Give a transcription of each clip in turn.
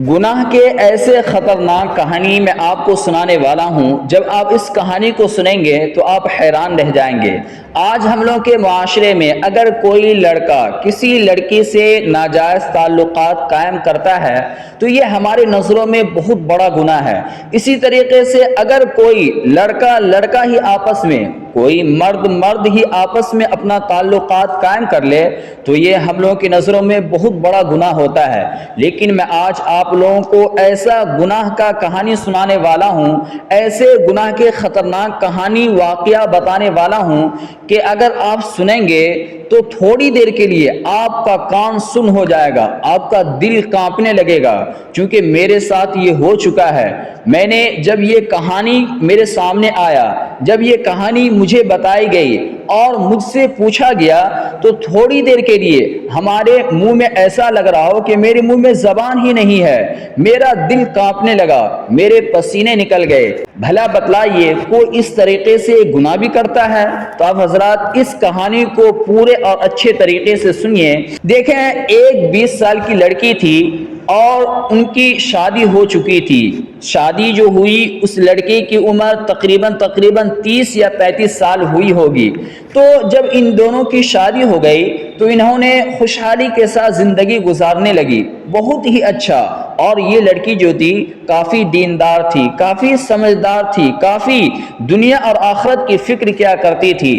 گناہ کے ایسے خطرناک کہانی میں آپ کو سنانے والا ہوں، جب آپ اس کہانی کو سنیں گے تو آپ حیران رہ جائیں گے۔ آج ہم لوگ کے معاشرے میں اگر کوئی لڑکا کسی لڑکی سے ناجائز تعلقات قائم کرتا ہے تو یہ ہماری نظروں میں بہت بڑا گناہ ہے۔ اسی طریقے سے اگر کوئی لڑکا ہی آپس میں، کوئی مرد ہی آپس میں اپنا تعلقات قائم کر لے تو یہ ہم لوگوں کی نظروں میں بہت بڑا گناہ ہوتا ہے۔ لیکن میں آج آپ لوگوں کو ایسا گناہ کا کہانی سنانے والا ہوں، ایسے گناہ کے خطرناک کہانی واقعہ بتانے والا ہوں کہ اگر آپ سنیں گے تو تھوڑی دیر کے لیے آپ کا کان سن ہو جائے گا، آپ کا دل کانپنے لگے گا، چونکہ میرے ساتھ یہ ہو چکا ہے۔ میں نے جب یہ کہانی میرے سامنے آیا، جب یہ کہانی مجھے بتائی گئی اور مجھ سے پوچھا گیا تو تھوڑی دیر کے لیے ہمارے منہ میں ایسا لگ رہا ہو کہ میرے منہ میں زبان ہی نہیں ہے، میرا دل کانپنے لگا، میرے پسینے نکل گئے۔ بھلا بتلائیے کوئی اس طریقے سے گناہ بھی کرتا ہے؟ تو آپ حضرات اس کہانی کو پورے اور اچھے طریقے سے سنیے۔ دیکھیں، ایک 20 سال کی لڑکی تھی اور ان کی شادی ہو چکی تھی۔ شادی جو ہوئی اس لڑکی کی عمر تقریباً 30 یا 35 سال ہوئی ہوگی۔ تو جب ان دونوں کی شادی ہو گئی تو انہوں نے خوشحالی کے ساتھ زندگی گزارنے لگی، بہت ہی اچھا۔ اور یہ لڑکی جو تھی کافی دیندار تھی، کافی سمجھدار تھی، کافی دنیا اور آخرت کی فکر کیا کرتی تھی۔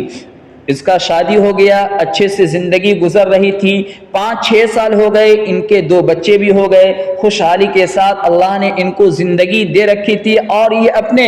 اس کا شادی ہو گیا، اچھے سے زندگی گزر رہی تھی۔ 5-6 سال ہو گئے، ان کے 2 بچے بھی ہو گئے۔ خوشحالی کے ساتھ اللہ نے ان کو زندگی دے رکھی تھی اور یہ اپنے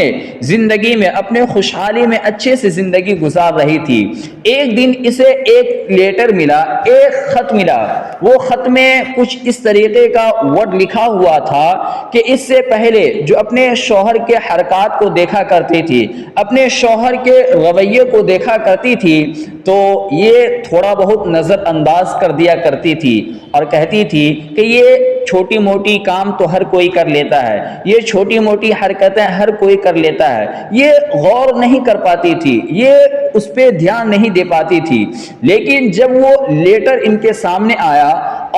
زندگی میں، اپنے خوشحالی میں اچھے سے زندگی گزار رہی تھی۔ ایک دن اسے ایک لیٹر ملا، ایک خط ملا۔ وہ خط میں کچھ اس طریقے کا ورڈ لکھا ہوا تھا کہ اس سے پہلے جو اپنے شوہر کے حرکات کو دیکھا کرتی تھی، اپنے شوہر کے رویے کو دیکھا کرتی تھی، تو یہ تھوڑا بہت نظر انداز کر دیا کرتی تھی اور کہتی تھی کہ یہ چھوٹی موٹی کام تو ہر کوئی کر لیتا ہے، یہ چھوٹی موٹی حرکتیں ہر کوئی کر لیتا ہے۔ یہ غور نہیں کر پاتی تھی، یہ اس پہ دھیان نہیں دے پاتی تھی۔ لیکن جب وہ لیٹر ان کے سامنے آیا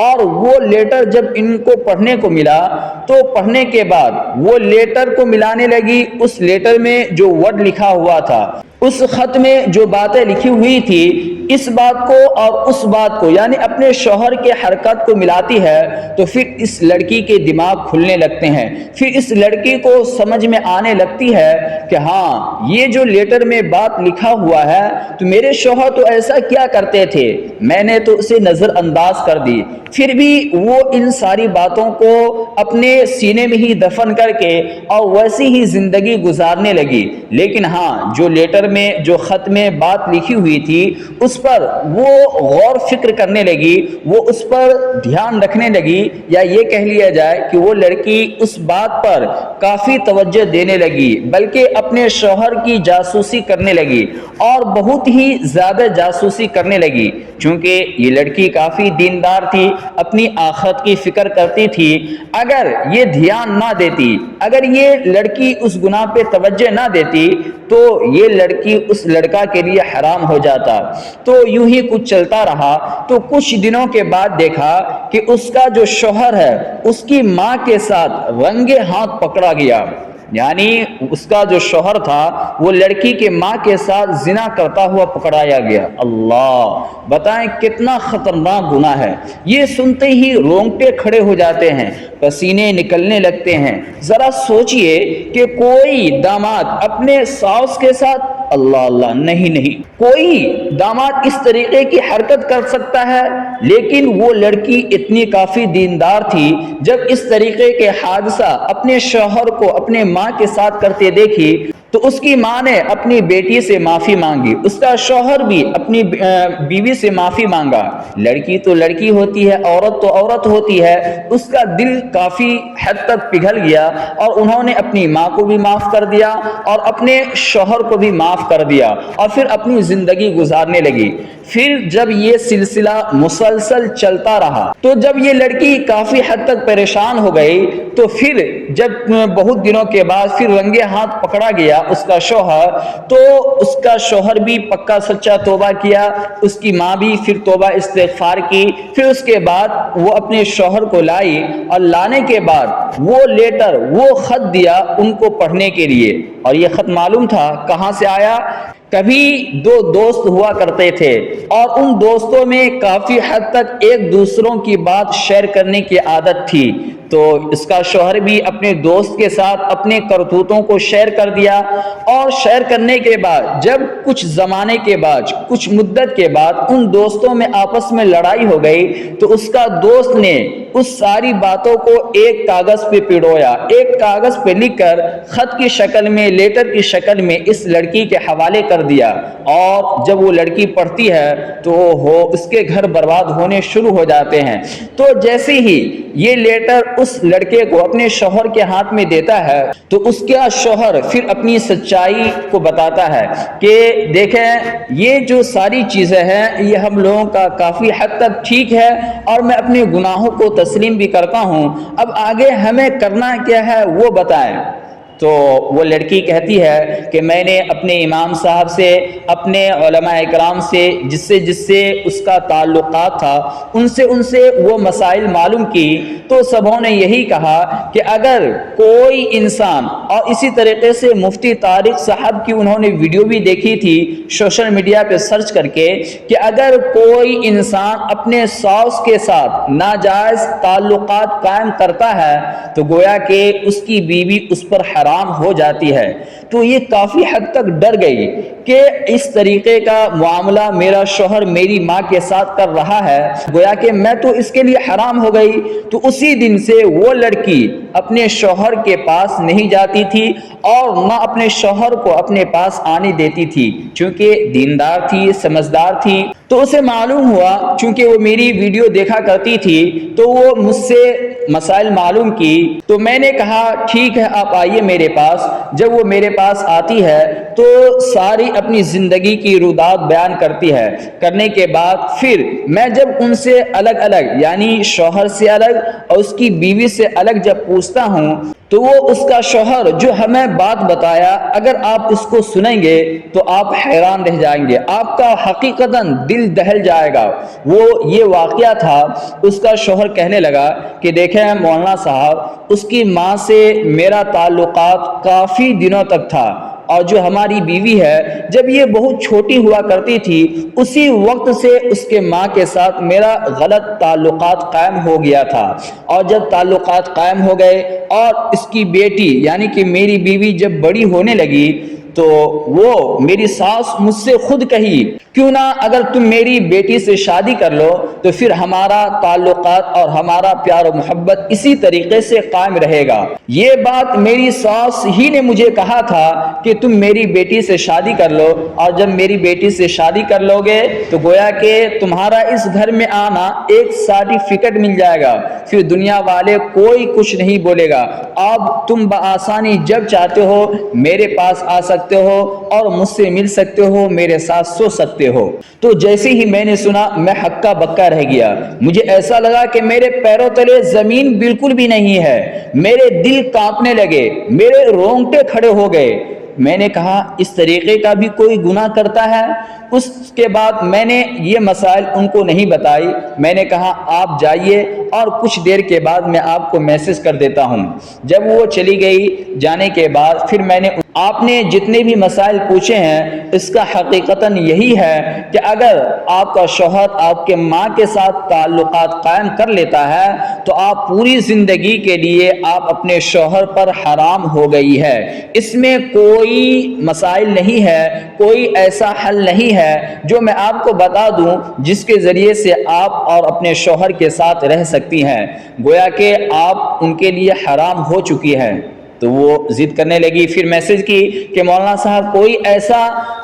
اور وہ لیٹر جب ان کو پڑھنے کو ملا تو پڑھنے کے بعد وہ لیٹر کو ملانے لگی اس لیٹر میں جو ورڈ لکھا ہوا تھا، اس خط میں جو باتیں لکھی ہوئی تھی، اس بات کو اور اس بات کو، یعنی اپنے شوہر کے حرکت کو ملاتی ہے تو پھر اس لڑکی کے دماغ کھلنے لگتے ہیں۔ پھر اس لڑکی کو سمجھ میں آنے لگتی ہے کہ ہاں، یہ جو لیٹر میں بات لکھا ہوا ہے تو میرے شوہر تو ایسا کیا کرتے تھے، میں نے تو اسے نظر انداز کر دی۔ پھر بھی وہ ان ساری باتوں کو اپنے سینے میں ہی دفن کر کے اور ویسی ہی زندگی گزارنے لگی۔ لیکن ہاں، جو لیٹر میں، جو خط میں بات لکھی ہوئی تھی اس پر وہ غور فکر کرنے لگی، وہ اس پر دھیان رکھنے لگی، یا یہ کہہ لیا جائے کہ وہ لڑکی اس بات پر کافی توجہ دینے لگی، بلکہ اپنے شوہر کی جاسوسی کرنے لگی اور بہت ہی زیادہ جاسوسی کرنے لگی۔ چونکہ یہ لڑکی کافی دیندار تھی، اپنی آخرت کی فکر کرتی تھی۔ اگر یہ دھیان نہ دیتی، اگر یہ لڑکی اس گناہ پہ توجہ نہ دیتی تو یہ لڑکی اس لڑکا کے لیے حرام ہو جاتا۔ تو یوں ہی کچھ چلتا رہا تو کچھ دنوں کے بعد دیکھا کہ اس کا جو شوہر ہے اس کی ماں کے ساتھ رنگے ہاتھ پکڑا گیا، یعنی اس کا جو شوہر تھا وہ لڑکی کے ماں کے ساتھ زنا کرتا ہوا پکڑایا گیا۔ اللہ، بتائیں کتنا خطرناک گناہ ہے۔ یہ سنتے ہی رونگٹے کھڑے ہو جاتے ہیں، پسینے نکلنے لگتے ہیں۔ ذرا سوچئے کہ کوئی داماد اپنے ساس کے ساتھ، اللہ نہیں، کوئی داماد اس طریقے کی حرکت کر سکتا ہے؟ لیکن وہ لڑکی اتنی کافی دیندار تھی، جب اس طریقے کے حادثہ اپنے شوہر کو اپنے ماں کے ساتھ کرتے دیکھی تو اس کی ماں نے اپنی بیٹی سے معافی مانگی، اس کا شوہر بھی اپنی بیوی سے معافی مانگا۔ لڑکی تو لڑکی ہوتی ہے، عورت تو عورت ہوتی ہے، اس کا دل کافی حد تک پگھل گیا اور انہوں نے اپنی ماں کو بھی معاف کر دیا اور اپنے شوہر کو بھی معاف کر دیا اور پھر اپنی زندگی گزارنے لگی۔ پھر جب یہ سلسلہ مسلسل چلتا رہا تو جب یہ لڑکی کافی حد تک پریشان ہو گئی تو پھر جب بہت دنوں کے بعد پھر رنگے ہاتھ پکڑا گیا گیا اس کا شوہر، تو اس کا شوہر بھی پکا سچا توبہ کیا، اس کی ماں بھی پھر توبہ استغفار کی، پھر اس کے بعد وہ اپنے شوہر کو لائی اور لانے کے بعد وہ لیٹر، وہ خط دیا ان کو پڑھنے کے لیے۔ اور یہ خط معلوم تھا کہاں سے آیا؟ کبھی دو دوست ہوا کرتے تھے اور ان دوستوں میں کافی حد تک ایک دوسروں کی بات شیئر کرنے کی عادت تھی، تو اس کا شوہر بھی اپنے دوست کے ساتھ اپنے کرتوتوں کو شیئر کر دیا، اور شیئر کرنے کے بعد جب کچھ زمانے کے بعد، کچھ مدت کے بعد ان دوستوں میں آپس میں لڑائی ہو گئی، تو اس کا دوست نے اس ساری باتوں کو ایک کاغذ پہ پڑویا، ایک کاغذ پہ لکھ کر خط کی شکل میں، لیٹر کی شکل میں اس لڑکی کے حوالے کر دیا، اور جب وہ لڑکی پڑھتی ہے تو اس کے گھر برباد ہونے شروع ہو جاتے ہیں۔ تو جیسے ہی یہ لیٹر اس لڑکے کو اپنے شوہر کے ہاتھ میں دیتا ہے تو اس کا شوہر پھر اپنی سچائی کو بتاتا ہے کہ دیکھیں یہ جو ساری چیزیں ہیں یہ ہم لوگوں کا کافی حد تک ٹھیک ہے، اور میں اپنے گناہوں کو تسلیم بھی کرتا ہوں، اب آگے ہمیں کرنا کیا ہے وہ بتائیں۔ تو وہ لڑکی کہتی ہے کہ میں نے اپنے امام صاحب سے، اپنے علماء اکرام سے، جس سے اس کا تعلقات تھا، ان سے وہ مسائل معلوم کی، تو سبوں نے یہی کہا کہ اگر کوئی انسان، اور اسی طریقے سے مفتی طارق صاحب کی انہوں نے ویڈیو بھی دیکھی تھی سوشل میڈیا پہ سرچ کر کے، کہ اگر کوئی انسان اپنے ساس کے ساتھ ناجائز تعلقات قائم کرتا ہے تو گویا کہ اس کی بیوی اس پر حرام ہو جاتی ہے۔ تو یہ کافی حد تک ڈر گئی کہ اس طریقے کا معاملہ میرا شوہر میری ماں کے ساتھ کر رہا ہے، گویا کہ میں تو اس کے لیے حرام ہو گئی۔ تو اسی دن سے وہ لڑکی اپنے شوہر کے پاس نہیں جاتی تھی اور نہ اپنے شوہر کو اپنے پاس آنے دیتی تھی، چونکہ دیندار تھی، سمجھدار تھی۔ تو اسے معلوم ہوا، چونکہ وہ میری ویڈیو دیکھا کرتی تھی تو وہ مجھ سے مسائل معلوم کی، تو میں نے کہا ٹھیک ہے آپ آئیے میرے پاس۔ جب وہ میرے پاس آتی ہے تو ساری اپنی زندگی کی رودات بیان کرتی ہے، کرنے کے بعد پھر میں جب ان سے الگ الگ، یعنی شوہر سے الگ اور اس کی بیوی سے الگ جب پوچھتا ہوں تو وہ اس کا شوہر جو ہمیں بات بتایا، اگر آپ اس کو سنیں گے تو آپ حیران رہ جائیں گے، آپ کا حقیقتاً دل دہل جائے گا۔ وہ یہ واقعہ تھا، اس کا شوہر کہنے لگا کہ دیکھیں مولانا صاحب، اس کی ماں سے میرا تعلقات کافی دنوں تک تھا، اور جو ہماری بیوی ہے جب یہ بہت چھوٹی ہوا کرتی تھی اسی وقت سے اس کے ماں کے ساتھ میرا غلط تعلقات قائم ہو گیا تھا، اور جب تعلقات قائم ہو گئے اور اس کی بیٹی یعنی کہ میری بیوی جب بڑی ہونے لگی تو وہ میری ساس مجھ سے خود کہی کیوں نہ اگر تم میری بیٹی سے شادی کر لو تو پھر ہمارا تعلقات اور ہمارا پیار و محبت اسی طریقے سے قائم رہے گا۔ یہ بات میری ساس ہی نے مجھے کہا تھا کہ تم میری بیٹی سے شادی کر لو، اور جب میری بیٹی سے شادی کر لو گے تو گویا کہ تمہارا اس گھر میں آنا ایک سرٹیفکیٹ مل جائے گا، پھر دنیا والے کوئی کچھ نہیں بولے گا، اب تم بآسانی جب چاہتے ہو میرے پاس آ سکتے ہو اور مجھ سے مل سکتے ہو، میرے ساتھ سو سکتے ہو۔ تو جیسے ہی میں نے سنا میں ہکا بکا رہ گیا، مجھے ایسا لگا کہ میرے پیروں تلے زمین بالکل بھی نہیں ہے، میرے دل کانپنے لگے، میرے رونگٹے کھڑے ہو گئے۔ میں نے کہا اس طریقے کا بھی کوئی گناہ کرتا ہے؟ اس کے بعد میں نے یہ مسائل ان کو نہیں بتائی، میں نے کہا آپ جائیے اور کچھ دیر کے بعد میں آپ کو میسج کر دیتا ہوں۔ جب وہ چلی گئی، جانے کے بعد پھر میں نے آپ نے جتنے بھی مسائل پوچھے ہیں اس کا حقیقتاً یہی ہے کہ اگر آپ کا شوہر آپ کے ماں کے ساتھ تعلقات قائم کر لیتا ہے تو آپ پوری زندگی کے لیے آپ اپنے شوہر پر حرام ہو گئی ہے۔ اس میں کوئی مسائل نہیں ہے، کوئی ایسا حل نہیں ہے جو میں آپ کو بتا دوں جس کے ذریعے سے آپ اور اپنے شوہر کے ساتھ رہ سکتی ہیں، گویا کہ آپ ان کے لیے حرام ہو چکی ہے۔ تو وہ ضد کرنے لگی، پھر میسج کی کہ مولانا صاحب کوئی ایسا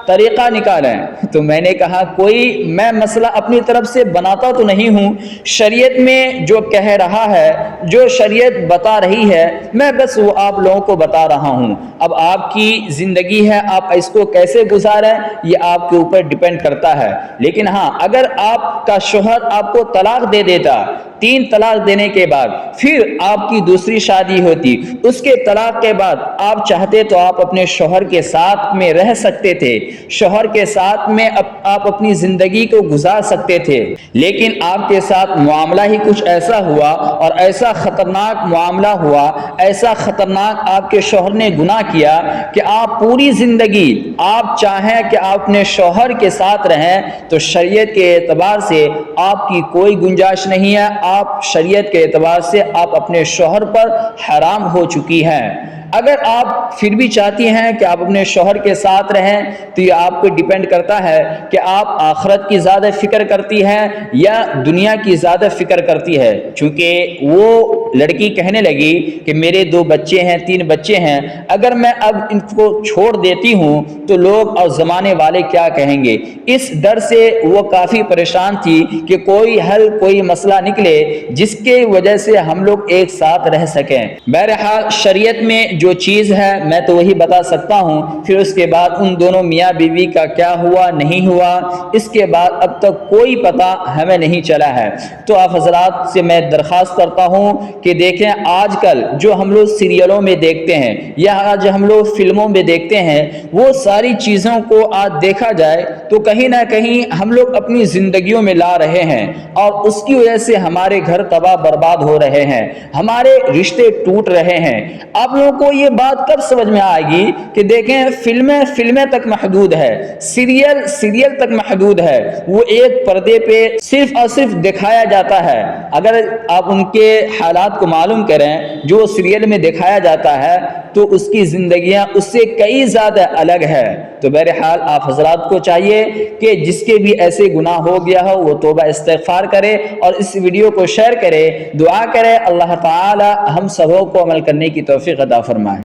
طریقہ نکالیں۔ تو میں نے کہا میں مسئلہ اپنی طرف سے بناتا تو نہیں ہوں، شریعت میں جو کہہ رہا ہے، جو شریعت بتا رہی ہے، میں بس وہ آپ لوگوں کو بتا رہا ہوں۔ اب آپ کی زندگی ہے، آپ اس کو کیسے گزاریں یہ آپ کے اوپر ڈیپینڈ کرتا ہے، لیکن ہاں اگر آپ کا شوہر آپ کو طلاق دے دیتا 3 طلاق دینے کے بعد پھر آپ کی دوسری شادی ہوتی، اس کے طلاق کے بعد آپ چاہتے تو آپ اپنے شوہر کے ساتھ میں رہ سکتے تھے، شوہر کے ساتھ میں آپ اپنی زندگی کو گزار سکتے تھے، لیکن آپ کے ساتھ معاملہ ہی کچھ ایسا ہوا اور ایسا خطرناک معاملہ ہوا، ایسا خطرناک آپ کے شوہر نے گناہ کیا کہ آپ پوری زندگی آپ چاہیں کہ آپ اپنے شوہر کے ساتھ رہیں تو شریعت کے اعتبار سے آپ کی کوئی گنجائش نہیں ہے، آپ شریعت کے اعتبار سے آپ اپنے شوہر پر حرام ہو چکی ہیں۔ اگر آپ پھر بھی چاہتی ہیں کہ آپ اپنے شوہر کے ساتھ رہیں تو یہ آپ کو ڈیپینڈ کرتا ہے کہ آپ آخرت کی زیادہ فکر کرتی ہیں یا دنیا کی زیادہ فکر کرتی ہے، چونکہ وہ لڑکی کہنے لگی کہ میرے 2 بچے ہیں، 3 بچے ہیں، اگر میں اب ان کو چھوڑ دیتی ہوں تو لوگ اور زمانے والے کیا کہیں گے، اس ڈر سے وہ کافی پریشان تھی کہ کوئی حل کوئی مسئلہ نکلے جس کے وجہ سے ہم لوگ ایک ساتھ رہ سکیں۔ بہرحال شریعت میں جو چیز ہے میں تو وہی بتا سکتا ہوں، پھر اس کے بعد ان دونوں میاں بیوی کا کیا ہوا نہیں ہوا اس کے بعد اب تک کوئی پتہ ہمیں نہیں چلا ہے۔ تو آپ حضرات سے میں درخواست کرتا ہوں کہ دیکھیں آج کل جو ہم لوگ سیریلوں میں دیکھتے ہیں یا آج ہم لوگ فلموں میں دیکھتے ہیں، وہ ساری چیزوں کو آج دیکھا جائے تو کہیں نہ کہیں ہم لوگ اپنی زندگیوں میں لا رہے ہیں اور اس کی وجہ سے ہمارے گھر تباہ برباد ہو رہے ہیں، ہمارے رشتے ٹوٹ رہے ہیں۔ آپ لوگوں کو یہ بات کب سمجھ میں آئے گی کہ دیکھیں فلمیں تک محدود ہے، سیریل تک محدود ہے، وہ ایک پردے پہ صرف اور صرف دکھایا جاتا ہے۔ اگر آپ ان کے حالات کو معلوم کریں جو سیریل میں دکھایا جاتا ہے تو اس کی زندگیاں اس سے کئی زیادہ الگ ہے۔ تو بہرحال آپ حضرات کو چاہیے کہ جس کے بھی ایسے گناہ ہو گیا ہو وہ توبہ استغفار کرے اور اس ویڈیو کو شیئر کرے، دعا کرے اللہ تعالی ہم سبوں کو عمل کرنے کی توفیق عطا فرمائے۔